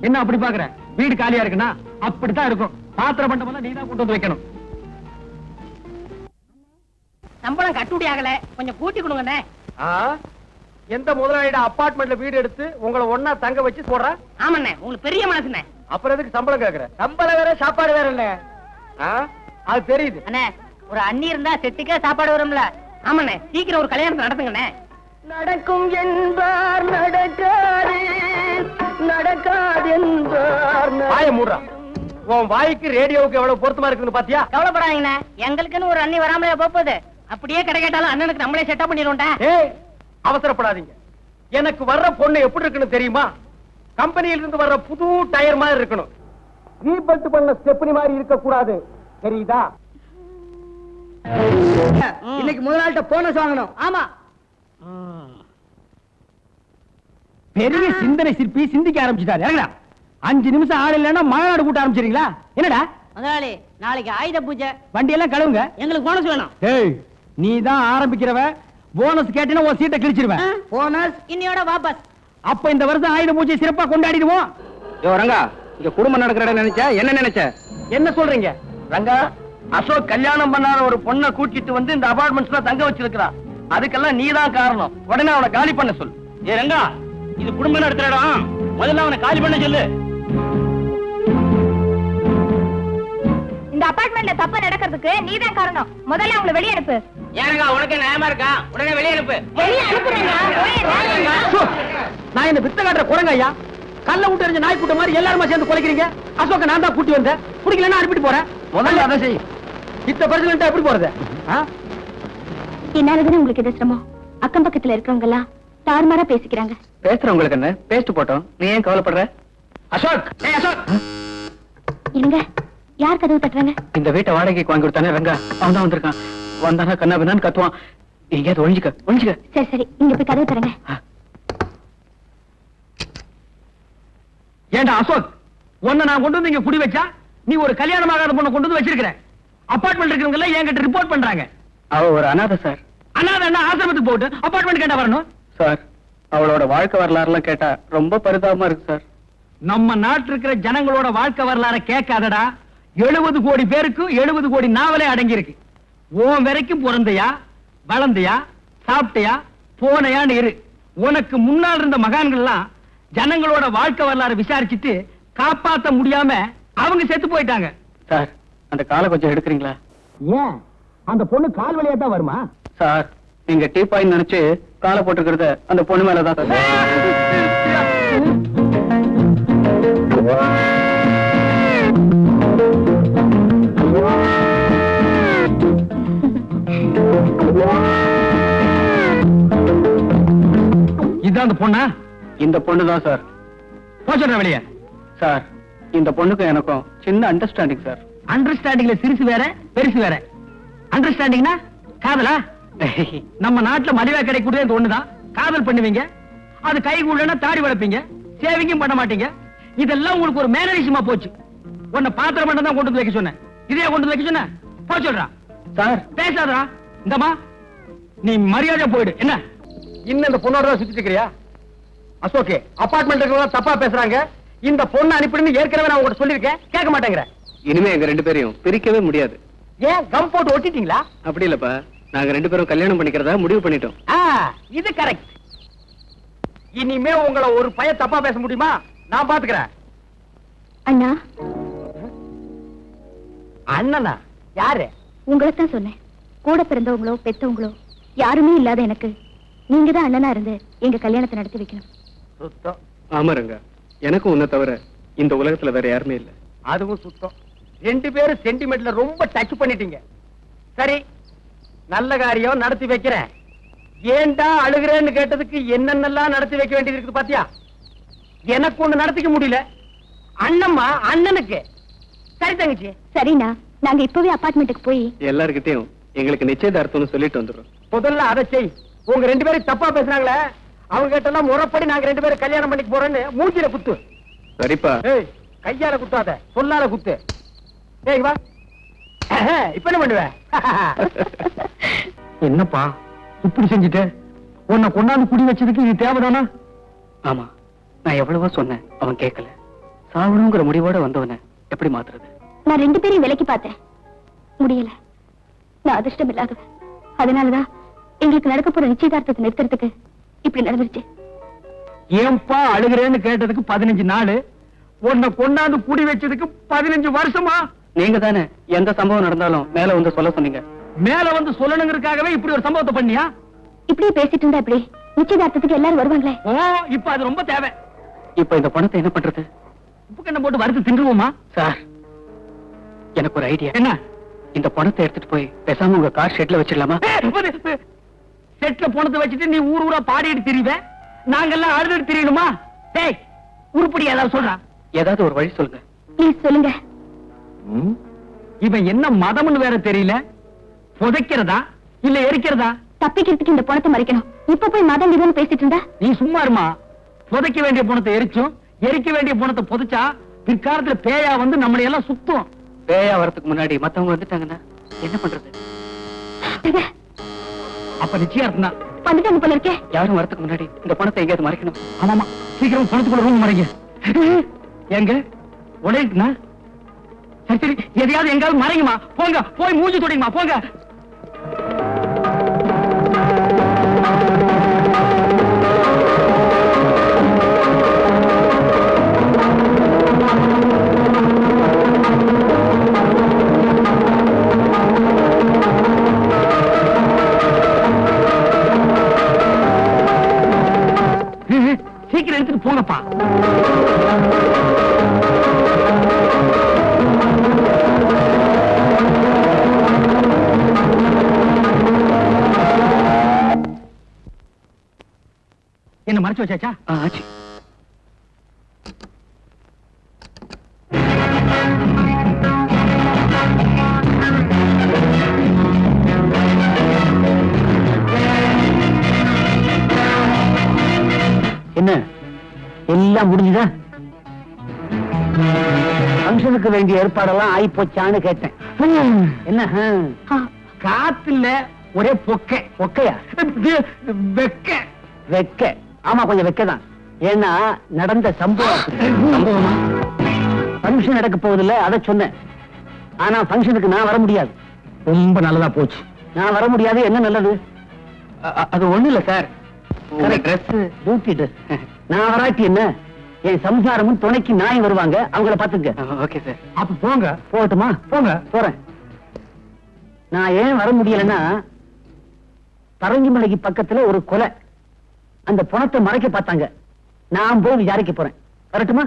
என்ன அப்படி பாக்குற? வீடு காலியா இருக்குன்னா அப்படித்தான் இருக்கும். பாத்திர பண்டமெல்லாம் நீ தான் கொண்டு வந்து வைக்கணும்.
சம்பளம் கட்டுப்படி ஆகல, கொஞ்சம் கூட்டி கொடுங்கண்ணே.
எந்த முதலாளியோட அபார்ட்மெண்ட்ல வீடு எடுத்து உங்களை ஒன்னா தங்க வச்சு போடுறா?
ஆமாண்ணே, உங்களுக்கு பெரிய மனசுண்ணே.
அப்புறம் எதுக்கு சம்பளம் கேக்குற? சம்பளம் வேற சாப்பாடு வேற இல்ல. அது தெரியுது.
அண்ணே, ஒரு அண்ணி இருந்தா செட்டுக்கே சாப்பாடு வரும்ல. ஆமாண்ணே, சீக்கிரம் ஒரு கல்யாணத்தை நடத்துங்கண்ணே.
நடக்கும் என்பார் நடக்காது, நடக்காது என்பார். வாய மூடுறா. உன் வாய்க்கு ரேடியோவுக்கு எவ்வளவு பொருத்தமா இருக்குன்னு பாத்தியா?
கவலைப்படாதீங்கண்ணே, எங்களுக்குன்னு ஒரு அண்ணி வராமலே போகுது. அப்படியே கடை கேட்டாலும் அண்ணனுக்கு நம்மளே செட்டப் பண்ணிடுவோம்டா.
ஏய், அவசரப்படாதீங்க. எனக்கு வர்ற பொண்ணு எப்படி இருக்குன்னு தெரியுமா? கம்பெனியில இருந்து வர்ற புது டயர் மாதிரி இருக்கணும். ரீபல்ட் பண்ண ஸ்டெப்னி மாதிரி இருக்க கூடாது, தெரியுதா? இன்னைக்கு முதலாளிட்ட போனஸ் வாங்கணும்.
ஆமா,
பெரிய சிந்தனை சிற்பி சிந்திக்க ஆரம்பிச்சுட்டாரு. இறங்கடா. 5 நிமிஷம் ஆள் இல்லைன்னா மாநாடு கூட்ட ஆரம்பிச்சிருங்களா? என்னடா
முதலாளி, நாளைக்கு ஆயுத பூஜை,
வண்டி எல்லாம் கழுவுங்க.
எங்களுக்கு போனஸ் வேணும்.
ஏய், நீ தான் ஆரம்பிக்கிறவ. போனஸ் கேட்டினா உன் சீட்டை கிழிச்சிருவேன்.
போனஸ் இன்னையோட வாபஸ்.
அப்ப இந்த வருஷம் ஆயுத பூஜை சிறப்பா கொண்டாடிடுவோம்.
யோ ரங்கா, இங்க குடும்பம் நடக்கிற இடம் நினைச்ச என்ன நினைச்ச?
என்ன சொல்றீங்க?
ரங்கா, அசோக் கல்யாணம் பண்ணாத ஒரு பொண்ணை கூட்டிட்டு வந்து இந்த அபார்ட்மெண்ட்ஸ்ல தங்க வச்சிருக்கான். அதுக்கெல்லாம் நீதான் காரணம். உடனே அவனை காலி பண்ண சொல்லு.
ஏ ரங்கா, இது குடும்பம் நடத்துற இடம். முதல்ல அவனை காலி பண்ண சொல்லு.
இந்த அபார்ட்மெண்ட்ல தப்பு நடக்கிறதுக்கு நீதான் காரணம். முதல்ல அவங்களை வெளியே அனுப்பு.
ஏங்க உனக்கு நியாயமா இருக்கா? உடனே வெளியே அனுப்பு.
வெளியே அனுப்புறேங்க.
நான் இந்த வித்த காட்டுற குரங்க ஐயா. கல்ல விட்டு எறிஞ்ச நாய் கூட்ட மாதிரி எல்லாருமா சேர்ந்து குலைக்கிறீங்க. அசோக்க நான் தான் கூட்டி வந்தேன். குடிக்கலன்னா அனுப்பிட்டு போறேன். முதல்ல அதை செய். இத்த பிரசிடென்ட்டா எப்படி போறது?
என்னாலதானே உங்களுக்கு இது சிரமம். அக்கம் பக்கத்துல இருக்கவங்க எல்லாம் தாறுமாறா பேசிக்கிறாங்க.
பேசுறவங்களுக்கு என்ன? பேசிட்டு போட்டோம். நீ ஏன் கவலைப்படுற?
அசோக், ஏய் அசோக்.
இருங்க, யார் கதவு தட்டுறாங்க?
இந்த வீட்டை வாடகைக்கு வாங்கி கொடுத்தானே ரங்கா, அவன் தான் வந்திருக்கான். வந்தானா கண்ணா பின்னான்னு கத்துவான். எங்கேயாவது ஒழிஞ்சுக்க.
சரி சரி, இங்க போய் கதவு தரங்க.
ஏண்டா அசோக், உன்னை நான் கொண்டு வந்து இங்க குடி வச்சா நீ ஒரு கல்யாணம் ஆகாத பொண்ணை கொண்டு வந்து வச்சிருக்கிற. அபார்ட்மெண்ட் இருக்கிறவங்க எல்லாம் என்கிட்ட ரிப்போர்ட் பண்றாங்க.
அவ ஒரு அனாதை சார்.
அனாதை என்ன ஆசிரமத்துக்கு போட்டு அபார்ட்மெண்ட் கேட்டா வரணும்
சார்? அவளோட வாழ்க்கை வரலாறுலாம் கேட்டா ரொம்ப பரிதாபமா இருக்கு சார்.
நம்ம நாட்டில் இருக்கிற ஜனங்களோட வாழ்க்கை வரலாற கேட்காதடா. 70 கோடி பேருக்கு 70 கோடி நாவலே அடங்கி இருக்கு. உன் வரைக்கும் பிறந்தையா, வளர்ந்தையா, சாப்பிட்டையா, போனையான்னு இரு. உனக்கு முன்னால் இருந்த மகான்கள்லாம் ஜனங்களோட வாழ்க்கை வரலாறு விசாரிச்சுட்டு காப்பாத்த முடியாம அவங்க செத்து போயிட்டாங்க.
சார், அந்த காலை கொஞ்சம் எடுக்கிறீங்களா?
ஏன் அந்த பொண்ணு கால் வழியா தான் வருமா?
சார், நீங்க டீப்பாயின்னு நினைச்சு காலை போட்டுக்கிறத அந்த பொண்ணு மேலதான் சார்.
இதுதான் அந்த பொண்ணா?
இந்த பொண்ணு தான் சார்.
போச்சுடுற வெளியே.
சார், இந்த பொண்ணுக்கும் எனக்கும் சின்ன அண்டர்ஸ்டாண்டிங் சார்.
அண்டர்ஸ்டாண்டிங்ல சிறுசு வேற பெருசு வேற. அண்டர்ஸ்டாண்டிங்னா காதலா? நம்ம நாட்டுல மலிவா கிடைக்கூடிய இந்த ஒண்ணுதான். காதல் பண்ணுவீங்க, அது கை கூடனா தாடி வளர்ப்பீங்க, சேவிங்கும் பண்ண மாட்டீங்க. இதெல்லாம் உங்களுக்கு ஒரு மேனரிசமா போச்சு. உன்னை பாத்திரம் மட்டும் தான் கொண்டு வந்து வைக்க சொன்னேன். இதே கொண்டு வந்து வைக்க சொன்ன போச்சுடுறா.
சார்,
பேசாதடா. இந்தமா நீ மரியாதை போயிடு. என்ன இன்னும் இந்த பொண்ணோட சுத்திட்டு இருக்கிறியா? அசோகே, அபார்ட்மெண்ட் இருக்கிறவங்க தப்பா பேசுறாங்க. இந்த பொண்ணு அனுப்பிடுன்னு ஏற்கனவே நான் உங்ககிட்ட சொல்லியிருக்கேன். கேட்க மாட்டேங்கிற.
இனிமே எங்க ரெண்டு பேரையும் பிரிக்கவே முடியாது.
ஏன் கம் போட்டு ஒட்டிட்டீங்களா?
அப்படி இல்லப்பா, நாங்க ரெண்டு பேரும் கல்யாணம் பண்ணிக்கிறதா முடிவு பண்ணிட்டோம்.
இது கரெக்ட். இனிமே உங்களை ஒரு பையன் தப்பா பேச முடியுமா? நான் பாத்துக்கிறேன்.
அண்ணா.
அண்ணனா? யாரு?
உங்களை தான் சொன்னேன். கூட பிறந்தவங்களோ பெத்தவங்களோ யாருமே இல்லாத எனக்கு நீங்க தான் அண்ணனா இருந்து எங்க கல்யாணத்தை நடத்தி வைக்கணும்.
சுத்தம்.
ஆமாருங்க, எனக்கும் உன்னை தவிர இந்த உலகத்துல வேற யாருமே இல்ல.
அதுவும் சுத்தம். ரெண்டு பேரும் சென்டிமெண்ட்ல ரொம்ப டச் பண்ணிட்டீங்க. சரி, நல்ல காரியம் நடத்தி வைக்கிறேன். ஏன்டா அழுகிறேன்னு கேட்டதுக்கு என்னென்னலாம் நடத்தி வைக்க வேண்டியது இருக்குது பாத்தியா? எனக்கு ஒண்ணு நடத்திக்க முடியல. அண்ணம்மா அண்ணனுக்கு. சரி தங்கச்சி.
சரிண்ணா, நாங்க இப்பவே அபார்ட்மெண்ட்டுக்கு போய்
எல்லார்கிட்டயும் எங்களுக்கு நிச்சயதார்த்தம்னு சொல்லிட்டு வந்துடுறோம்.
முதல்ல அதை செய். உங்க ரெண்டு பேரும் தப்பா பேசுறாங்களே, அவங்க கிட்ட முறைப்படி நாங்க ரெண்டு பேரும் கல்யாணம் பண்ணிக்க போறோன்னு மூஞ்சில குத்து.
சரிப்பா.
ஏய், கையால குத்தாத, சொல்லால குத்து. ஏய் வா. இப்ப என்ன பண்ணுவ? என்னப்பா இப்படி செஞ்சுட்டு உன்னை கொண்டாந்து குடி வச்சதுக்கு இது தேவைதானா?
ஆமா, நான் எவ்வளவோ சொன்னேன், அவன் கேட்கல. சாவணுங்கிற முடிவோட வந்தவன எப்படி மாத்துறது?
நான் ரெண்டு பேரையும் விலைக்கு பார்த்தேன், முடியல. நான் அதிர்ஷ்டம் இல்லாதவ. அதனாலதான் எங்களுக்கு நடக்க போற நிச்சயதார்த்தத்தை நிறுத்துறதுக்கு இப்படி நடந்துருச்சு.
ஏன்பா அழுகிறேன்னு கேட்டதுக்கு 15 நாள், உன்னை கொண்டாந்து குடி வச்சதுக்கு 15 வருஷமா?
நீங்க தானே எந்த சம்பவம் நடந்தாலும் மேல வந்து சொல்ல சொன்னீங்க.
மேல வந்து சொல்லணுங்கிறதுக்காகவே இப்படி ஒரு சம்பவத்தை பண்ணியா?
இப்படியே பேசிட்டு இருந்தா எப்படி? நிச்சயதார்த்தத்துக்கு எல்லாரும் வருவாங்களே.
ஓ, இப்ப அது ரொம்ப தேவை.
இப்ப இந்த பணத்தை என்ன பண்றது?
உப்பு கண்ணை போட்டு வறுத்து தின்றுவோமா?
சார், எனக்கு ஒரு ஐடியா.
என்ன?
இந்த பணத்தை எடுத்துட்டு போய் பேசாம உங்க கார் ஷெட்ல வச்சிடலாமா?
செட்ல பணத்தை வச்சுட்டு நீ ஊர் ஊரா பாடிட்டு திரிவ, நாங்கெல்லாம் அழுதுட்டு திரியணுமா? டேய், உருப்படி ஏதாவது சொல்றா.
ஏதாவது ஒரு வழி சொல்லுங்க.
ப்ளீஸ் சொல்லுங்க.
இவன் என்ன மதம்னு வேற தெரியல. புதைக்கிறதா இல்ல எரிக்கிறதா?
தப்பிக்கிறதுக்கு இந்த பணத்தை மறைக்கணும். இப்ப போய் மதம் இதுன்னு பேசிட்டு இருந்தா?
நீ சும்மா இருமா. புதைக்க வேண்டிய பணத்தை எரிச்சும் எரிக்க வேண்டிய பணத்தை புதைச்சா பிற்காலத்துல பேயா வந்து நம்மளை எல்லாம் சுத்தும்.
பேயா வரதுக்கு முன்னாடி மத்தவங்க வந்துட்டாங்கன்னா என்ன பண்றது?
அப்ப நிச்சயம் தான்.
வந்துட்டாங்க போல இருக்கே.
யாரும் வரதுக்கு முன்னாடி இந்த பணத்தை எங்கேயாவது மறைக்கணும். ஆமாமா, சீக்கிரம் பணத்துக்குள்ள ரூம் மறைங்க. எங்க உடையுமா? சரி சரி, எதையாவது எங்காவது மறைங்கம்மா. போங்க, போய் மூஞ்சி தொடங்குமா, போங்க. சீக்கிரம் எடுத்துட்டு போங்கப்பா. என்ன மறைச்சு வச்சாச்சா? ஆச்சு. என்ன எல்லாம் முடிஞ்சுதா? ஃபங்க்ஷனுக்கு வேண்டிய ஏற்பாடெல்லாம் ஆயி போச்சான்னு கேட்டேன். என்ன காத்து இல்ல, ஒரே பொக்கை. பொக்கையா? வெக்க. வெக்க. ஆமா, கொஞ்சம் வெக்கதான். ஏன்னா நடந்த சம்பவம். ஃபங்க்ஷன் நடக்க போவதில்லை, அதை சொன்னேன். ஆனா ஃபங்க்ஷனுக்கு நான் வர முடியாது. ரொம்ப நல்லதா போச்சு. நான் வர முடியாது. என்ன நல்லது? அது ஒண்ணு இல்ல சார், டியூட்டி ட்ரெஸ். நான் வராட்டி என்ன, என் சம்சாரமும் துணைக்கு நாய் வருவாங்க, அவங்கள பாத்துக்க. Okay sir. அப்ப போங்க. போகட்டுமா? போங்க. போறேன். நான் ஏன் வர முடியலன்னா, பரங்கிமலைக்கு பக்கத்துல ஒரு கொலை. அந்த பணத்தை மறைக்க பார்த்தாங்க. நான் போய் விசாரிக்க போறேன். வரட்டுமா?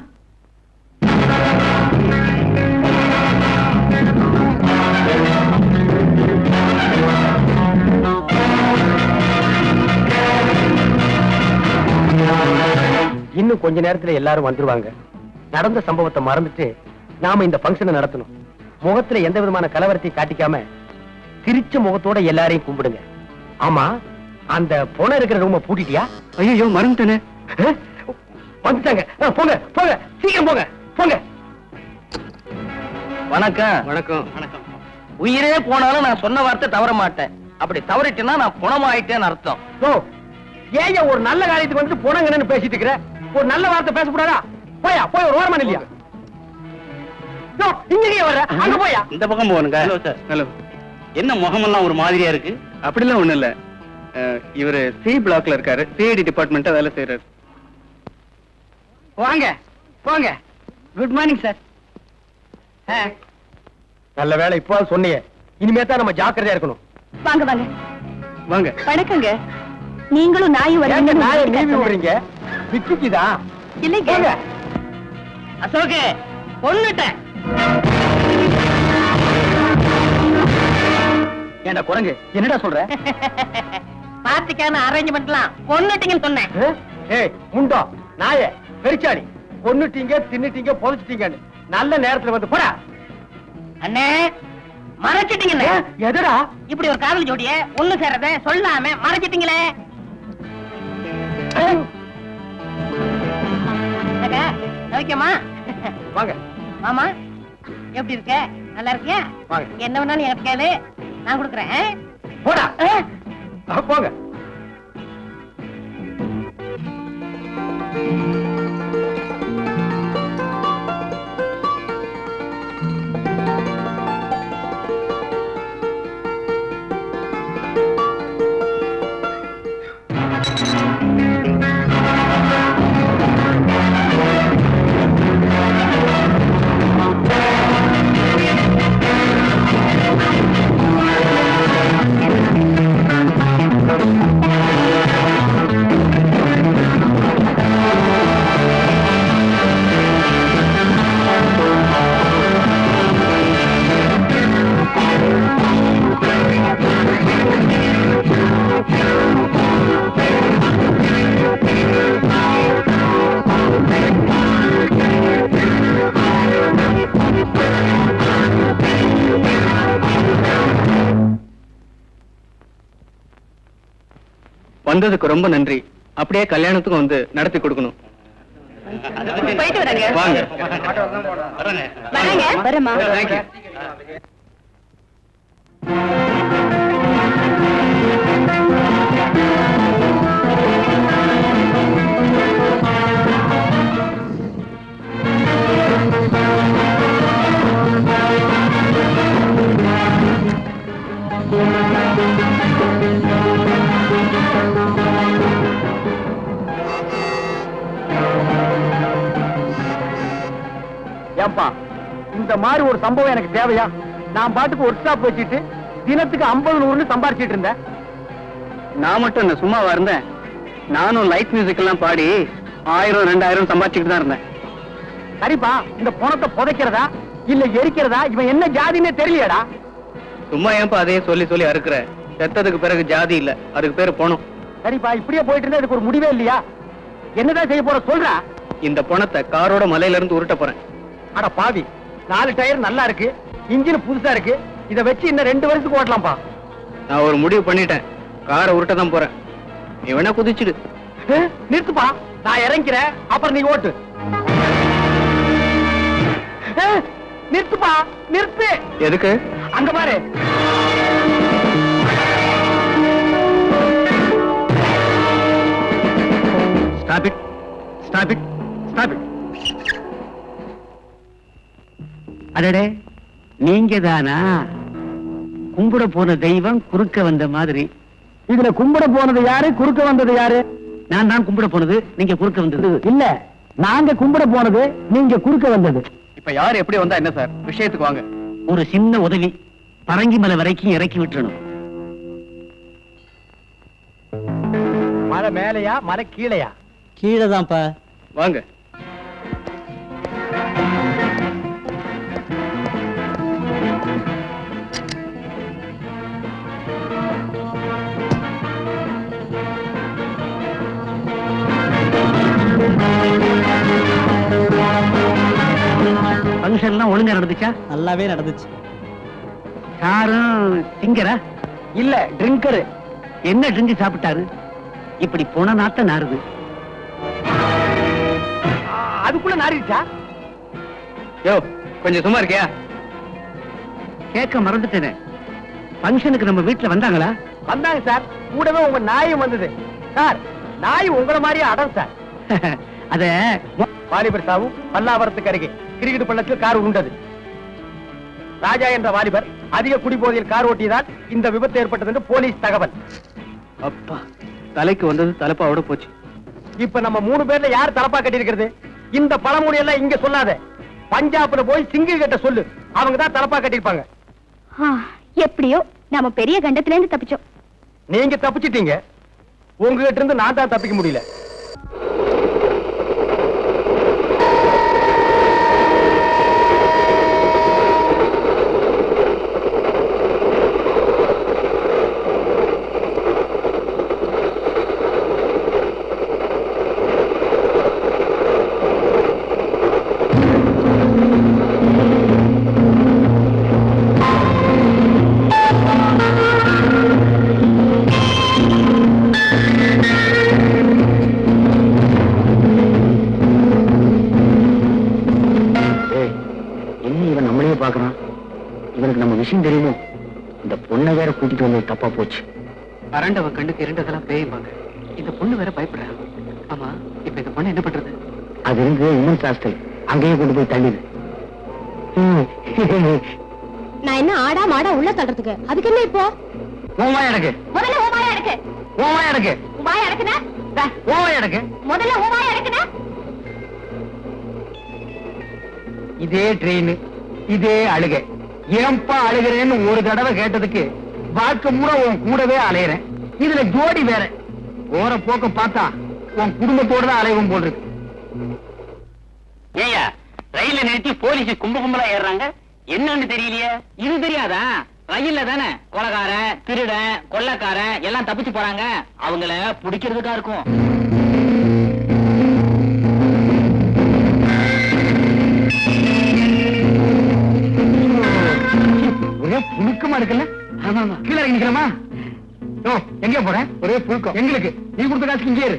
இன்னும் கொஞ்ச நேரத்துல எல்லாரும் வந்துருவாங்க. நடந்த சம்பவத்தை மறந்துட்டு நாம இந்த ஃபங்க்ஷனை நடத்தணும். முகத்துல எந்த விதமான கலவரத்தையும் காட்டிக்காம சிரிச்ச முகத்தோட எல்லாரையும் கும்பிடுங்க. ஆமா, அந்த பொணம் இருக்கிற ரூம பூட்டிட்டியா? ஐயோ, மறந்துட்டேனே. வந்துட்டாங்க. போங்க போங்க, சீக்கிரம் போங்க போங்க.
வணக்கம்.
வணக்கம். வணக்கம்.
உயிரே போனாலும் நான் சொன்ன வார்த்தை தவற மாட்டேன். அப்படி தவறிட்டேன்னா நான் குணமாயிட்டேன்னு அர்த்தம்.
ஏன் ஒரு நல்ல காரியத்துக்கு வந்து போனங்கன்னு பேசிட்டு இருக்கிற? ஒரு நல்ல வார்த்தை பேசக்கூடாதா? போயா, போய் ஒரு ஓரமான இல்லையா? இங்கே வர்ற, அங்க போயா.
இந்த பக்கம் போகணுங்க. Hello sir. ஹலோ. என்ன முகமெல்லாம் ஒரு மாதிரியா இருக்கு? அப்படிலாம் ஒண்ணு இல்ல. இவரு சி பிளாக்ல இருக்காரு, சிஐடி டிபார்ட்மெண்ட் வேலை செய்யறாரு.
வாங்க போங்க. Good morning sir. நல்ல வேலை இப்போ சொன்னீங்க. இனிமே தான் நம்ம ஜாக்கிரதையா இருக்கணும்.
வாங்க வாங்க
வாங்க.
வணக்கங்க. நீங்களும் நாயும்
ஏங்க நாயை நீவி
வருவீங்க?
விடுறீங்க? விக்கிக்குதா?
இல்லைங்க.
அசோக்கு கொன்னுட்டேன்.
ஏண்டா குரங்கு, என்னடா சொல்ற?
பார்ட்டிக்கான அரேஞ்ச்மெண்ட்லாம் கொன்னுட்டீங்கன்னு சொன்னேன்.
ஏய் முண்டோ, நாயே, பெரிச்சாடி, கொன்னுட்டீங்க, தின்னுட்டீங்க, புதைச்சிட்டீங்கன்னு நல்ல நேரத்துல வந்து போடா.
அண்ணே, மறைச்சிட்டீங்கண்ணே.
எதுடா?
இப்படி ஒரு காதல் ஜோடிய ஒண்ணு சேர்றத சொல்லாம மறைச்சிட்டீங்களே. ஓகேமா?
வாங்க
மாமா, எப்படி இருக்க? நல்லா இருக்கியா?
வாங்க.
என்ன வேணாலும் எனக்கு கேளு, நான் கொடுக்குறேன்.
போடா. போங்க.
வந்ததுக்கு ரொம்ப நன்றி. அப்படியே கல்யாணத்துக்கும் வந்து நடத்தி கொடுக்கணும்.
போயிட்டு வரேங்க.
வாங்க.
வரேங்க. வரேம்மா.
Thank you.
ஏன்பா இந்த மாதிரி ஒரு சம்பவம் எனக்கு தேவையா? நான் பாட்டுக்கு ஒர்க் ஷாப் வச்சுட்டு தினத்துக்கு 50-100 சம்பாரிச்சிட்டு இருந்தேன்.
நான் மட்டும் என்ன சும்மாவா இருந்தேன்? நானும் லைட் மியூசிக் எல்லாம் பாடி 1000-2000 சம்பாதிச்சுட்டு தான் இருந்தேன்.
சரிப்பா, இந்த பணத்தை புதைக்கிறதா இல்ல எரிக்கிறதா இவன் என்ன ஜாதின்னே தெரியலடா.
சும்மா ஏன்பா அதையே சொல்லி சொல்லி அறுக்குற? செத்ததுக்கு பிறகு ஜாதி இல்ல, அதுக்கு பேரு பணம்.
சரிப்பா, இப்படியே போயிட்டு இருந்தா இதுக்கு ஒரு முடிவே இல்லையா? என்னதான் செய்ய போற சொல்றா?
இந்த பணத்தை காரோட மலையில இருந்து உருட்ட போறேன்.
அட பாவி, 4 டயர் நல்லா இருக்கு, இன்ஜின் புதுசா இருக்கு, இத வச்சு இன்னும் 2 வருஷத்துக்கு ஓட்டலாம்ப்பா.
நான் ஒரு முடிவு பண்ணிட்டேன், காரை உருட்ட தான் போறேன். நீ வேணா குதிச்சுடு.
நிறுத்துப்பா, நான் இறங்கிறேன், அப்புறம் நீ ஓட்டு. நிறுத்துப்பா, நிறுத்து.
எதுக்கு?
அங்க பாரு.
Stop it. Stop it. Stop it.
அடடே, நீங்க தானா? கும்பிட போன தெய்வம் குறுக்க வந்த மாதிரி.
இதுல கும்பிட போனது யாரு, குறுக்க வந்தது யாரு?
நான் தான் கும்பிட போனது, நீங்க குறுக்க வந்தது.
இல்ல, நாங்க கும்பிட போனது, நீங்க குறுக்க வந்தது.
இப்ப யாரு எப்படி வந்தா என்ன சார்? விஷயத்துக்கு வாங்க.
ஒரு சின்ன உதவி, பரங்கிமலை வரைக்கும் இறக்கி விட்டுறணும்.
மலை மேலையா, மலை கீழையா?
கீழே தான்ப்பா.
வாங்க.
ஃபங்க்ஷன் எல்லாம் ஒழுங்கா நடந்துச்சா?
நல்லாவே நடந்துச்சு.
யாரும் சிங்கரா?
இல்ல, ட்ரிங்கரு.
என்ன ட்ரிங்க் சாப்பிட்டாரு? இப்படி போன நாத்த நாறுது.
அதுக்குள்ள நாரிடுச்சா?
யோ, கொஞ்சம் சும்மா இருக்கியா?
கேட்க மறந்துட்டேனே, ஃபங்க்ஷனுக்கு நம்ம வீட்டுல வந்தாங்களா?
வந்தாங்க சார், கூடவே உங்க நாயும் வந்தது. சார், நாய் உங்கள மாதிரியே அடம் சார்.
அத
வாலிபர் சாவு பல்லாவரத்துக்கு அருகே கிரிக்கெட் பள்ளத்தில் கார் உண்டது. ராஜா என்ற வாலிபர் அதிக குடிபோதையில் கார் ஓட்டியதால் இந்த விபத்து ஏற்பட்டது என்று போலீஸ் தகவல்.
அப்பா, தலைக்கு வந்தது தலைப்பாவோட போச்சு.
இப்ப நம்ம 3 பேர்ல யார் தலப்பா கட்டியிருக்கிறது? இந்த பழமொழி எல்லாம் இங்க சொல்லாத, பஞ்சாப்ல போய் சிங்கிள் கிட்ட சொல்லு, அவங்க தான் தலப்பா கட்டிருப்பாங்க.
எப்படியோ நம்ம பெரிய கண்டத்துல இருந்து தப்பிச்சோம்.
நீங்க தப்பிச்சிட்டீங்க, உங்ககிட்ட இருந்து நான் தான் தப்பிக்க முடியல.
இவனுக்கு நம்ம விஷயம் தெரியுமோ? இந்த பொண்ணை வேற கூட்டிட்டு வந்து தப்பா போச்சு.
அரண்டவ கண்ணுக்கு இரண்டதெல்லாம் பேய்பாங்க. இந்த பொண்ணு வேற பயப்படுறா. ஆமா, இப்ப இந்த பொண்ணு என்ன பண்றது?
அது இருந்து உமன்ஸ் ஹாஸ்டல், அங்கேயே கொண்டு போய் தள்ளிடு.
நான் என்ன ஆடா மாடா உள்ள தள்ளுறதுக்கு? அதுக்கு என்ன இப்போ?
ஓமா எனக்கு
முதல்ல ஓமாயா இருக்கு.
ஓமா எனக்கு
வாயா இருக்குனா?
ஓமா எனக்கு
முதல்ல ஓமாயா இருக்குனா?
இதே ட்ரெயின், இதே அழுகை. ஏன்பா அழுகிறேன்னு ஒரு தடவை கேட்டதுக்கு வாழ்க்கை பூரா உன் கூடவே அலையிறேன். இதுல ஜோடி வேற. போற போக்க பார்த்தா உன் குடும்பத்தோட தான் அலைவும் போல் இருக்கு.
ஏயா, ரயில நிறுத்தி போலீஸ் கும்பலா ஏறாங்க, என்னன்னு தெரியலையே. இது தெரியாதா? ரயில்ல தானே கொலைகார, திருடன், கொள்ளக்கார எல்லாம் தப்பிச்சு போறாங்க. அவங்கள பிடிக்கிறதுக்கா இருக்கும்.
ஒரே புழுக்கமா இருக்குல்ல? கீழே நிக்கிறமா? எங்க போறேன்? ஒரே புழுக்கம் எங்களுக்கு. நீ கொடுத்த காசுக்கு இங்கே இரு.